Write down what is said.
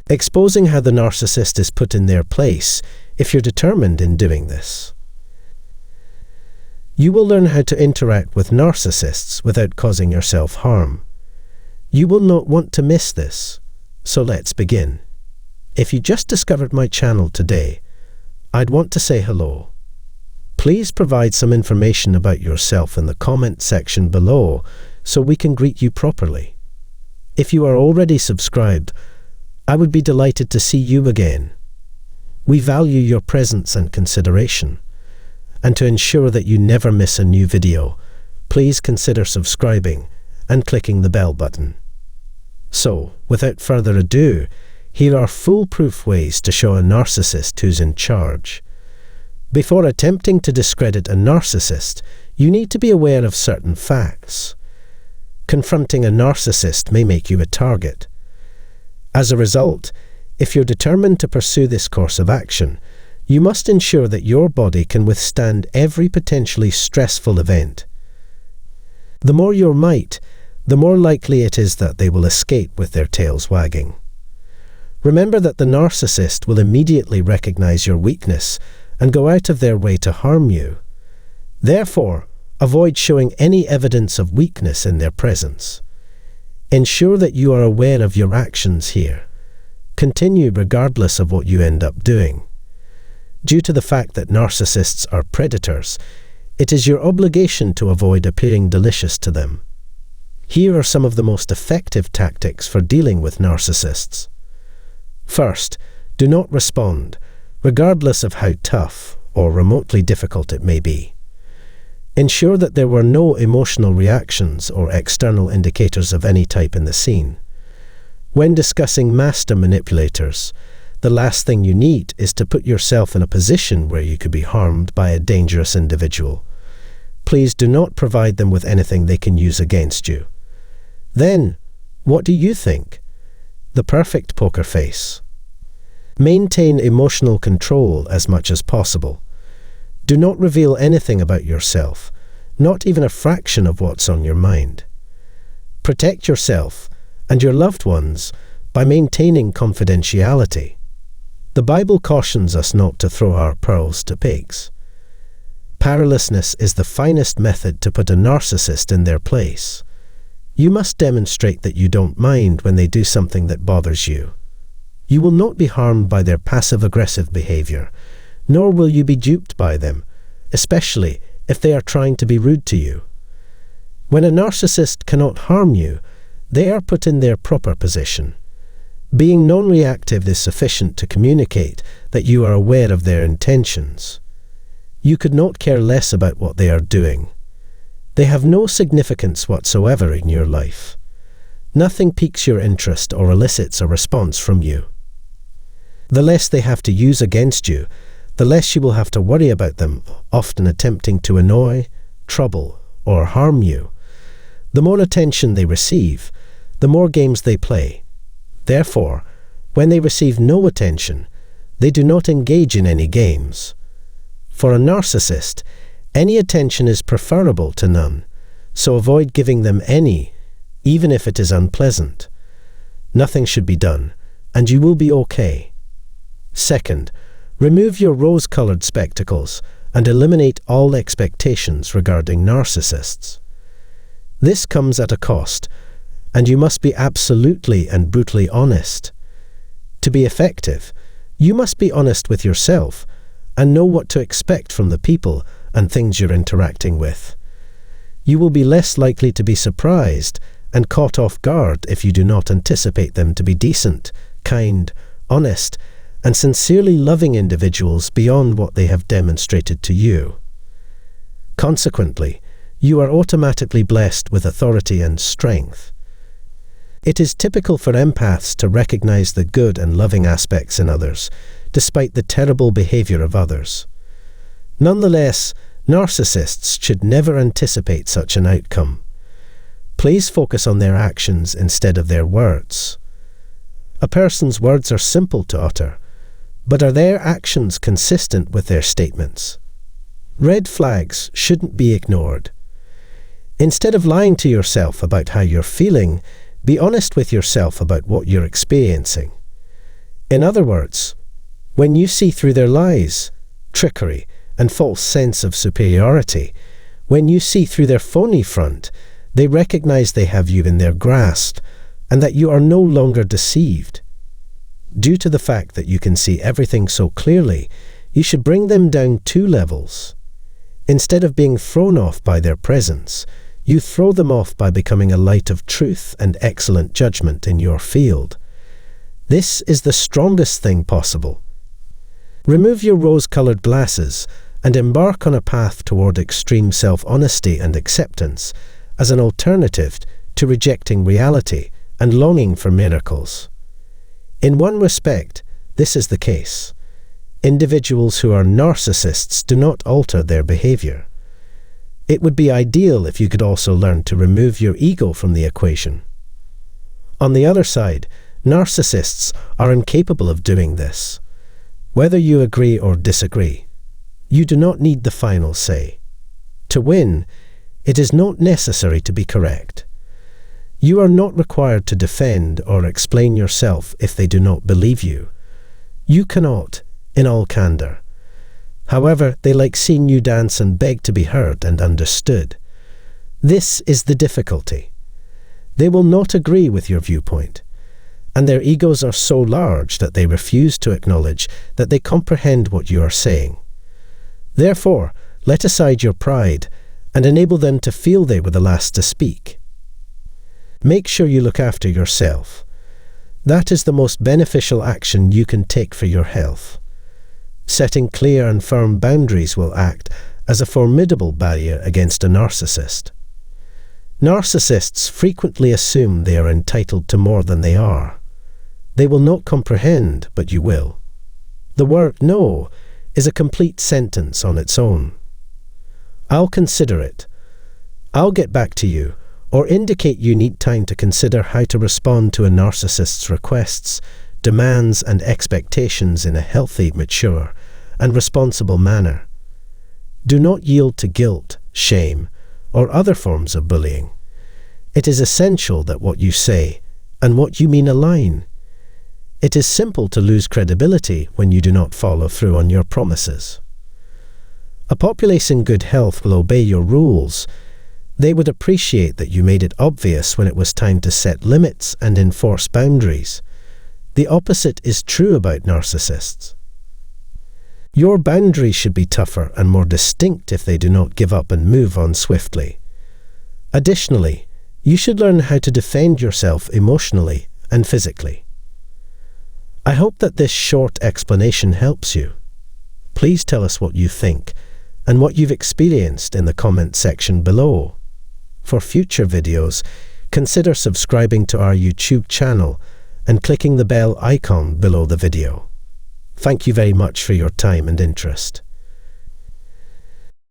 exposing how the narcissist is put in their place if you're determined in doing this. You will learn how to interact with narcissists without causing yourself harm. You will not want to miss this, so let's begin. If you just discovered my channel today, I'd want to say hello. Please provide some information about yourself in the comment section below so we can greet you properly. If you are already subscribed, I would be delighted to see you again. We value your presence and consideration. And to ensure that you never miss a new video, please consider subscribing and clicking the bell button. So, without further ado, here are foolproof ways to show a narcissist who's in charge. Before attempting to discredit a narcissist, you need to be aware of certain facts. Confronting a narcissist may make you a target. As a result, if you're determined to pursue this course of action, you must ensure that your body can withstand every potentially stressful event. The more your might, the more likely it is that they will escape with their tails wagging. Remember that the narcissist will immediately recognize your weakness and go out of their way to harm you. Therefore, avoid showing any evidence of weakness in their presence. Ensure that you are aware of your actions here. Continue regardless of what you end up doing. Due to the fact that narcissists are predators, it is your obligation to avoid appearing delicious to them. Here are some of the most effective tactics for dealing with narcissists. First, do not respond, regardless of how tough or remotely difficult it may be. Ensure that there were no emotional reactions or external indicators of any type in the scene. When discussing master manipulators, the last thing you need is to put yourself in a position where you could be harmed by a dangerous individual. Please do not provide them with anything they can use against you. Then, what do you think? The perfect poker face. Maintain emotional control as much as possible. Do not reveal anything about yourself, not even a fraction of what's on your mind. Protect yourself and your loved ones by maintaining confidentiality. The Bible cautions us not to throw our pearls to pigs. Powerlessness is the finest method to put a narcissist in their place. You must demonstrate that you don't mind when they do something that bothers you. You will not be harmed by their passive-aggressive behavior, nor will you be duped by them, especially if they are trying to be rude to you. When a narcissist cannot harm you, they are put in their proper position. Being non-reactive is sufficient to communicate that you are aware of their intentions. You could not care less about what they are doing. They have no significance whatsoever in your life. Nothing piques your interest or elicits a response from you. The less they have to use against you, the less you will have to worry about them often attempting to annoy, trouble, or harm you. The more attention they receive, the more games they play. Therefore, when they receive no attention, they do not engage in any games. For a narcissist, any attention is preferable to none, so avoid giving them any, even if it is unpleasant. Nothing should be done, and you will be okay. Second, remove your rose-colored spectacles and eliminate all expectations regarding narcissists. This comes at a cost, and you must be absolutely and brutally honest. To be effective, you must be honest with yourself and know what to expect from the people and things you're interacting with. You will be less likely to be surprised and caught off guard if you do not anticipate them to be decent, kind, honest, and sincerely loving individuals beyond what they have demonstrated to you. Consequently, you are automatically blessed with authority and strength. It is typical for empaths to recognize the good and loving aspects in others, despite the terrible behavior of others. Nonetheless, narcissists should never anticipate such an outcome. Please focus on their actions instead of their words. A person's words are simple to utter, but are their actions consistent with their statements? Red flags shouldn't be ignored. Instead of lying to yourself about how you're feeling, be honest with yourself about what you're experiencing. In other words, when you see through their lies, trickery, and false sense of superiority, when you see through their phony front, they recognize they have you in their grasp and that you are no longer deceived. Due to the fact that you can see everything so clearly, you should bring them down 2 levels. Instead of being thrown off by their presence, you throw them off by becoming a light of truth and excellent judgment in your field. This is the strongest thing possible. Remove your rose-colored glasses and embark on a path toward extreme self-honesty and acceptance as an alternative to rejecting reality and longing for miracles. In one respect, this is the case. Individuals who are narcissists do not alter their behavior. It would be ideal if you could also learn to remove your ego from the equation. On the other side, narcissists are incapable of doing this. Whether you agree or disagree, you do not need the final say. To win, it is not necessary to be correct. You are not required to defend or explain yourself if they do not believe you. You cannot, in all candor. However, they like seeing you dance and beg to be heard and understood. This is the difficulty. They will not agree with your viewpoint, and their egos are so large that they refuse to acknowledge that they comprehend what you are saying. Therefore, let aside your pride and enable them to feel they were the last to speak. Make sure you look after yourself. That is the most beneficial action you can take for your health. Setting clear and firm boundaries will act as a formidable barrier against a narcissist. Narcissists frequently assume they are entitled to more than they are. They will not comprehend, but you will. The word no is a complete sentence on its own. I'll consider it. I'll get back to you, or indicate you need time to consider how to respond to a narcissist's requests, demands and expectations in a healthy, mature, and responsible manner. Do not yield to guilt, shame, or other forms of bullying. It is essential that what you say and what you mean align. It is simple to lose credibility when you do not follow through on your promises. A populace in good health will obey your rules. They would appreciate that you made it obvious when it was time to set limits and enforce boundaries. The opposite is true about narcissists. Your boundaries should be tougher and more distinct if they do not give up and move on swiftly. Additionally, you should learn how to defend yourself emotionally and physically. I hope that this short explanation helps you. Please tell us what you think and what you've experienced in the comment section below. For future videos, consider subscribing to our YouTube channel and clicking the bell icon below the video. Thank you very much for your time and interest.